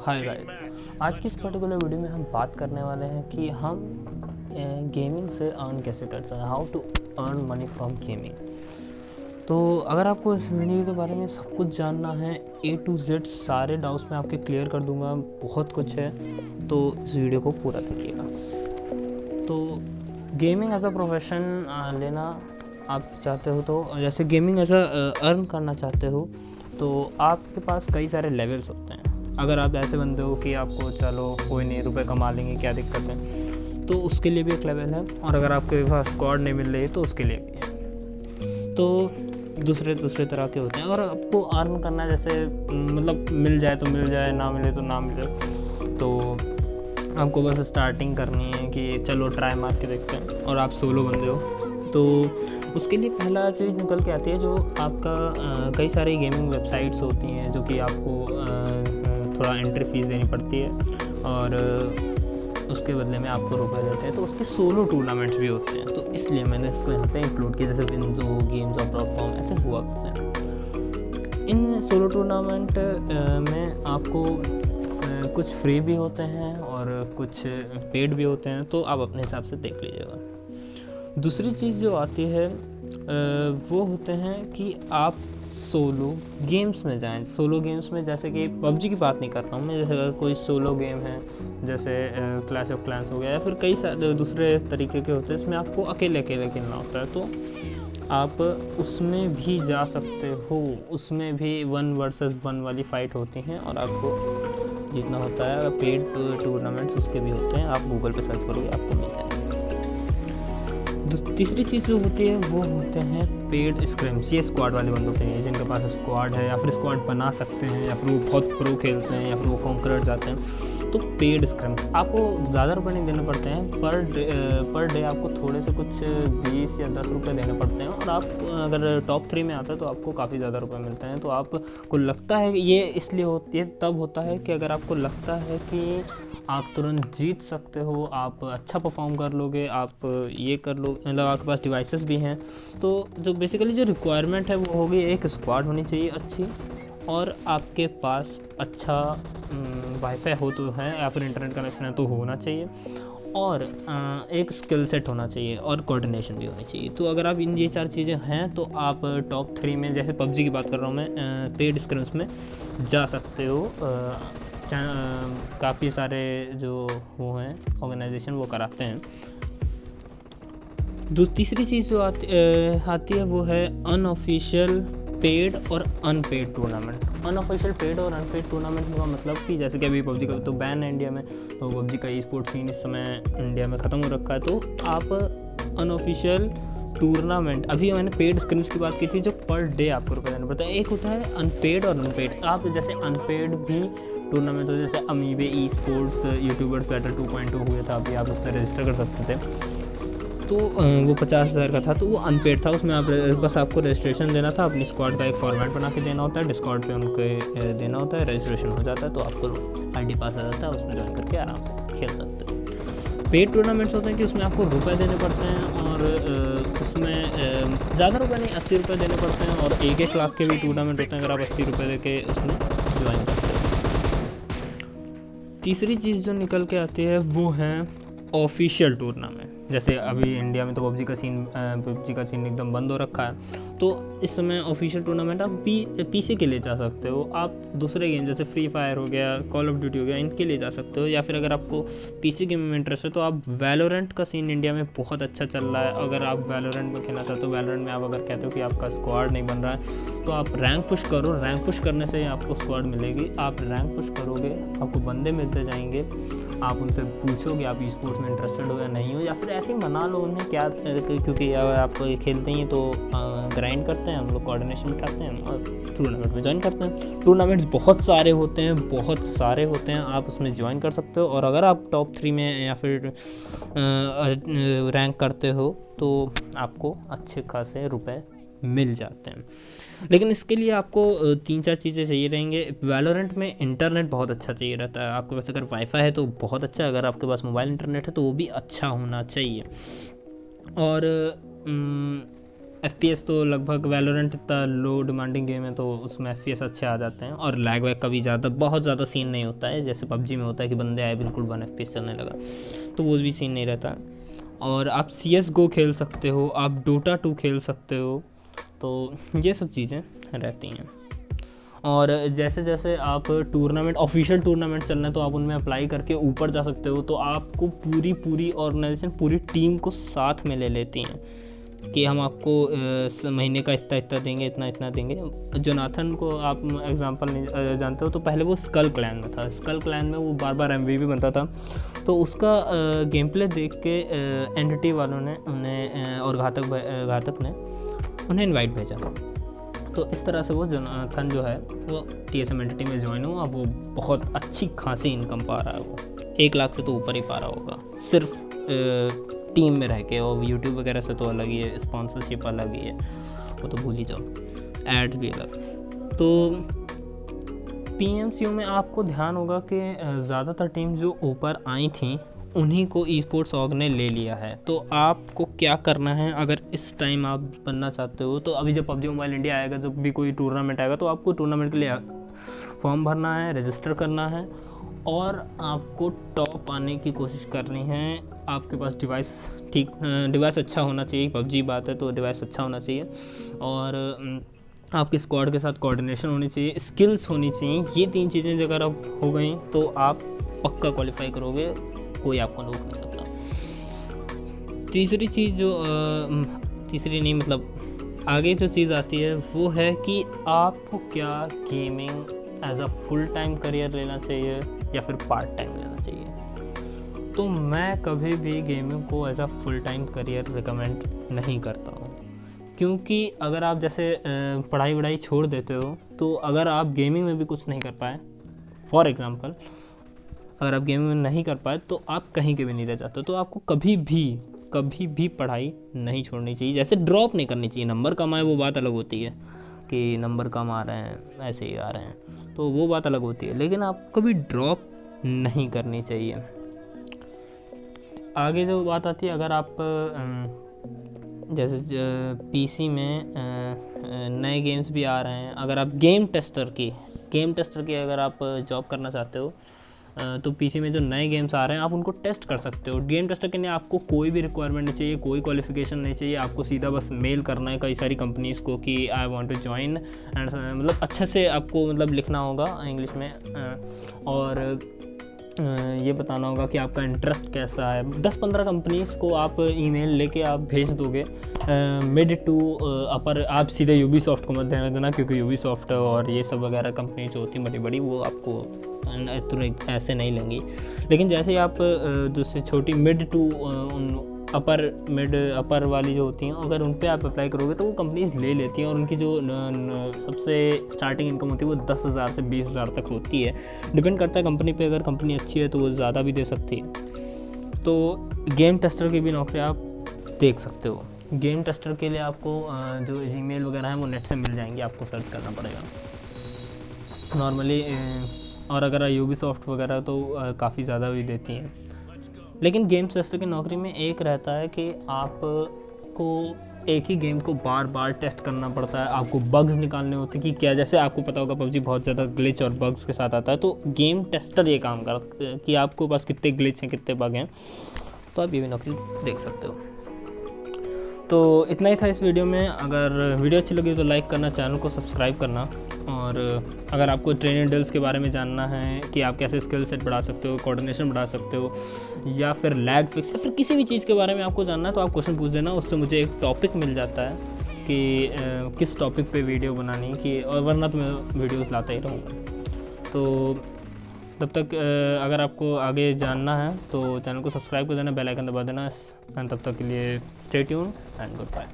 Hi guys, आज की इस पर्टिकुलर वीडियो में हम बात करने वाले हैं कि हम गेमिंग से अर्न कैसे कर सकते हैं, how to earn money from gaming. तो अगर आपको इस वीडियो के बारे में सब कुछ जानना है, A to Z सारे डाउट्स मैं आपके क्लियर कर दूंगा, बहुत कुछ है, तो इस वीडियो को पूरा देखिएगा। तो गेमिंग एज अ प्रोफेशन लेना आप चाहते हो, तो जैसे गेमिंग एज अ अर्न करना चाहते हो, तो आपके पास कई सारे लेवल्स होते हैं। अगर आप ऐसे बंदे हो कि आपको चलो कोई नहीं, रुपए कमा लेंगे, क्या दिक्कत है, तो उसके लिए भी एक लेवल है। और अगर आपके पास स्क्वाड नहीं मिल रही तो उसके लिए भी है। तो दूसरे तरह के होते हैं। अगर आपको अर्न करना है, जैसे मतलब मिल जाए तो मिल जाए, ना मिले तो ना मिले, तो आपको बस स्टार्टिंग करनी है कि चलो ट्राई मार के देखते हैं, और आप सोलो बंदे हो, तो उसके लिए पहला चीज़ निकल के आती है जो आपका कई सारी गेमिंग वेबसाइट्स होती हैं जो कि आपको थोड़ा एंट्री फीस देनी पड़ती है, और उसके बदले में आपको रुपए देते हैं। तो उसके सोलो टूर्नामेंट्स भी होते हैं, तो इसलिए मैंने इसको यहाँ पे इंक्लूड किया, जैसे विंजो, Games.com ऐसे हुआ करते हैं। इन सोलो टूर्नामेंट में आपको कुछ फ्री भी होते हैं और कुछ पेड भी होते हैं, तो आप अपने हिसाब से देख लीजिएगा। दूसरी चीज़ जो आती है वो होते हैं कि आप सोलो गेम्स में जाएं। सोलो गेम्स में जैसे कि PUBG की बात नहीं कर रहा हूँ मैं, जैसे अगर कोई सोलो गेम है, जैसे क्लैश ऑफ क्लैंस हो गया, या फिर कई सारे दूसरे तरीके के होते हैं, इसमें आपको अकेले खेलना होता है, तो आप उसमें भी जा सकते हो। उसमें भी 1 वर्सेस 1 वाली फ़ाइट होती हैं और आपको जीतना होता है। पेड टूर्नामेंट्स उसके भी होते हैं, आप गूगल पे सर्च करोगे आपको मिल जाएगा। तीसरी चीज़ जो होती है वो होते हैं पेड स्क्रिम्स। ये स्क्वाड वाले बंदे होते हैं जिनके पास स्क्वाड है, या फिर स्क्वाड बना सकते हैं, या फिर वो बहुत प्रो खेलते हैं, या फिर वो कॉन्करर जाते हैं। तो पेड स्क्रिम्स आपको ज़्यादा रुपये नहीं देने पड़ते हैं, पर डे आपको थोड़े से कुछ 20 या 10 रुपये देने पड़ते हैं। और आप अगर टॉप 3 में आता है तो आपको काफ़ी ज़्यादा रुपये मिलते हैं। तो आपको लगता है ये इसलिए ये तब होता है कि अगर आपको लगता है कि आप तुरंत जीत सकते हो, आप अच्छा परफॉर्म कर लोगे, आप ये कर लो, मतलब आपके पास डिवाइसेस भी हैं, तो जो बेसिकली जो रिक्वायरमेंट है वो होगी, एक स्क्वाड होनी चाहिए अच्छी, और आपके पास अच्छा वाईफाई हो तो है, या फिर इंटरनेट कनेक्शन है तो होना चाहिए, और एक स्किल सेट होना चाहिए, और कोऑर्डिनेशन भी होनी चाहिए। तो अगर आप ये 4 चीज़ें हैं तो आप टॉप 3 में, जैसे PUBG की बात कर रहा हूँ मैं, पेड स्क्रिम्स में जा सकते हो। काफ़ी सारे जो वो हैं ऑर्गेनाइजेशन वो कराते हैं। तीसरी चीज़ जो आती है वो है अनऑफिशियल पेड और अनपेड टूर्नामेंट। अनऑफिशियल पेड और अनपेड टूर्नामेंट का मतलब कि जैसे कि अभी PUBG का तो बैन है इंडिया में, तो PUBG का ई स्पोर्ट्स सीन इस समय इंडिया में ख़त्म हो रखा है। तो आप अनऑफिशियल टूर्नामेंट, अभी मैंने पेड स्क्रिम्स की बात की थी जो पर डे आपको रुपये देना पड़ता है। एक होता है अनपेड और अनपेड। आप जैसे अनपेड भी टूर्नामेंट हो, जैसे अमीबे ई स्पोर्ट्स यूट्यूबर्स बैटल 2.0 हुआ था, अभी आप उसमें रजिस्टर कर सकते थे, तो वो 50,000 का था, तो वो अनपेड था। उसमें आप बस आपको रजिस्ट्रेशन देना था, अपनी स्क्वाड का एक फॉर्मेट बना के देना होता है, डिस्कॉर्ड पे उनके देना होता है, रजिस्ट्रेशन हो जाता है, तो आपको ID पास आ जाता है, उसमें ज्वाइन करके आराम से खेल सकते हो। पेड टूर्नामेंट्स होते हैं कि उसमें आपको रुपए देने पड़ते हैं, और उसमें ज़्यादा रुपए नहीं, 80 रुपये देने पड़ते हैं, और 1-1 लाख के भी टूर्नामेंट होते हैं अगर आप 80 रुपये दे के उसमें ज्वाइन करते हैं। तीसरी चीज़ जो निकल के आती है वो है ऑफिशियल टूर्नामेंट। जैसे अभी इंडिया में तो PUBG का सीन एकदम बंद हो रखा है, तो इस समय ऑफिशियल टूर्नामेंट आप PC के लिए जा सकते हो। आप दूसरे गेम जैसे फ्री फायर हो गया, कॉल ऑफ ड्यूटी हो गया, इनके लिए जा सकते हो, या फिर अगर आपको PC गेम में इंटरेस्ट है तो आप वैलोरेंट का सीन इंडिया में बहुत अच्छा चल रहा है। अगर आप वैलोरेंट में खेलना चाहते हो, वैलोरेंट में आप अगर कहते हो कि आपका स्क्वाड नहीं बन रहा है, तो आप रैंक पुश करो। रैंक पुश करने से आपको स्क्वाड मिलेगी, आप रैंक पुश करोगे, आपको बंदे मिलते जाएंगे, आप उनसे पूछोगे आप ई स्पोर्ट्स में इंटरेस्टेड हो या नहीं हो, या फिर ऐसे ही मना लो उन्हें, क्या, क्योंकि आप खेलते ही तो ग्राइंड करते हैं, हम लोग कोऑर्डिनेशन उठाते हैं और टूर्नामेंट में ज्वाइन करते हैं। टूर्नामेंट्स बहुत सारे होते हैं, आप उसमें ज्वाइन कर सकते हो, और अगर आप टॉप 3 में या फिर रैंक करते हो तो आपको अच्छे खासे रुपए मिल जाते हैं। लेकिन इसके लिए आपको 3-4 चीज़ें चाहिए रहेंगे। वैलोरेंट में इंटरनेट बहुत अच्छा चाहिए रहता है। आपके पास अगर वाईफाई है तो बहुत अच्छा, अगर आपके पास मोबाइल इंटरनेट है तो वो भी अच्छा होना चाहिए। और FPS तो लगभग वैलोरेंट इतना लो डिमांडिंग गेम है तो उसमें FPS अच्छे आ जाते हैं, और लैग वैग का भी बहुत ज़्यादा सीन नहीं होता है, जैसे PUBG में होता है कि बंदे आए बिल्कुल 1 FPS चलने लगा, तो वो भी सीन नहीं रहता है। और आप CSGO खेल सकते हो, आप Dota 2 खेल सकते हो, तो ये सब चीज़ें रहती हैं। और जैसे जैसे आप ऑफिशियल टूर्नामेंट चल रहे हैं तो आप उनमें अप्लाई करके ऊपर जा सकते हो, तो आपको पूरी ऑर्गेनाइजेशन पूरी टीम को साथ में ले लेती हैं कि हम आपको महीने का इतना देंगे, इतना देंगे। जोनाथन को आप एग्जांपल नहीं जानते हो, तो पहले वो स्कल क्लैन में था, स्कल क्लैन में वो बार MVP बनता था, तो उसका गेम प्ले देख के एंटिटी वालों ने उन्हें और घातक ने उन्हें इनवाइट भेजा। तो इस तरह से वो जोनाथन जो है वो TSM एंटिटी में ज्वाइन हुआ। वो बहुत अच्छी खासी इनकम पा रहा है, वो 1 लाख से तो ऊपर ही पा रहा होगा सिर्फ टीम में रह के। और यूट्यूब वगैरह से तो अलग ही है, स्पॉन्सरशिप अलग ही है, वो तो भूल ही जाओ, एड्स भी अलग। तो PMCU में आपको ध्यान होगा कि ज़्यादातर टीम जो ऊपर आई थी उन्हीं को eSports ऑर्ग ने ले लिया है। तो आपको क्या करना है, अगर इस टाइम आप बनना चाहते हो, तो अभी जब PUBG मोबाइल इंडिया आएगा, जब भी कोई टूर्नामेंट आएगा, तो आपको टूर्नामेंट के लिए फॉर्म भरना है, रजिस्टर करना है, और आपको टॉप आने की कोशिश करनी है। आपके पास डिवाइस अच्छा होना चाहिए, PUBG बात है तो डिवाइस अच्छा होना चाहिए, और आपके स्क्वाड के साथ कोऑर्डिनेशन होनी चाहिए, स्किल्स होनी चाहिए। ये 3 चीज़ें अगर आप हो गई तो आप पक्का क्वालिफाई करोगे, कोई आपको रोक नहीं सकता। तीसरी चीज़ जो तीसरी नहीं मतलब आगे जो चीज़ आती है वो है कि आपको क्या gaming as a full time career लेना चाहिए या फिर पार्ट टाइम लेना चाहिए। तो मैं कभी भी गेमिंग को as a full time career recommend नहीं करता हूँ, क्योंकि अगर आप जैसे पढ़ाई वढ़ाई छोड़ देते हो, तो अगर आप गेमिंग में भी कुछ नहीं कर पाए, फॉर एग्ज़ाम्पल अगर आप गेमिंग में नहीं कर पाए तो आप कहीं के भी नहीं रह जाते। तो आपको कभी भी पढ़ाई नहीं छोड़नी चाहिए, जैसे ड्रॉप नहीं करनी चाहिए। नंबर कम आए वो बात अलग होती है कि नंबर कम आ रहे हैं, ऐसे ही आ रहे हैं, तो वो बात अलग होती है, लेकिन आपको कभी ड्रॉप नहीं करनी चाहिए। आगे जो बात आती है, अगर आप जैसे PC में नए गेम्स भी आ रहे हैं, अगर आप गेम टेस्टर की अगर आप जॉब करना चाहते हो, तो PC में जो नए गेम्स आ रहे हैं आप उनको टेस्ट कर सकते हो। गेम टेस्टर के लिए आपको कोई भी रिक्वायरमेंट नहीं चाहिए, कोई क्वालिफिकेशन नहीं चाहिए, आपको सीधा बस मेल करना है कई सारी कंपनीज़ को कि I want to join, and मतलब अच्छे से आपको मतलब लिखना होगा इंग्लिश में, और ये बताना होगा कि आपका इंटरेस्ट कैसा है। 10-15 कंपनीज़ को आप ईमेल लेके आप भेज दोगे, मिड टू अपर। आप सीधे यूबीसॉफ्ट को मत ध्यान देना, क्योंकि यूबीसॉफ्ट और ये सब वगैरह कंपनी जो होती हैं बड़ी वो आपको ऐसे नहीं लेंगी। लेकिन जैसे आप दूसरी छोटी मिड टू अपर वाली जो होती हैं, अगर उन पे आप अप्लाई करोगे तो वो कंपनीज ले लेती हैं, और उनकी जो सबसे स्टार्टिंग इनकम होती है वो 10,000 से 20,000 तक होती है। डिपेंड करता है कंपनी पे, अगर कंपनी अच्छी है तो वो ज़्यादा भी दे सकती है। तो गेम टेस्टर की भी नौकरी आप देख सकते हो। गेम टेस्टर के लिए आपको जो ईमेल वगैरह हैं वो नेट से मिल जाएंगे, आपको सर्च करना पड़ेगा नॉर्मली। और अगर यूबीसॉफ्ट वगैरह तो काफ़ी ज़्यादा भी देती हैं। लेकिन गेम टेस्टर की नौकरी में एक रहता है कि आपको एक ही गेम को बार बार टेस्ट करना पड़ता है, आपको बग्स निकालने होते हैं कि क्या, जैसे आपको पता होगा PUBG बहुत ज़्यादा ग्लिच और बग्स के साथ आता है, तो गेम टेस्टर ये काम करता है कि आपको पास कितने ग्लिच हैं, कितने बग हैं, तो आप ये भी नौकरी देख सकते हो। तो इतना ही था इस वीडियो में। अगर वीडियो अच्छी लगी तो लाइक करना, चैनल को सब्सक्राइब करना, और अगर आपको ट्रेनिंग ड्रिल्स के बारे में जानना है कि आप कैसे स्किल सेट बढ़ा सकते हो, कोऑर्डिनेशन बढ़ा सकते हो, या फिर लैग फिक्स, या फिर किसी भी चीज़ के बारे में आपको जानना है, तो आप क्वेश्चन पूछ देना, उससे मुझे एक टॉपिक मिल जाता है कि किस टॉपिक पे वीडियो बनानी की, और वरना तो मैं वीडियोज़ लाता ही रहूँगा। तो तब तक अगर आपको आगे जानना है तो चैनल को सब्सक्राइब कर देना, बेल आइकन दबा देना, एंड तब तक के लिए stay tuned and good bye.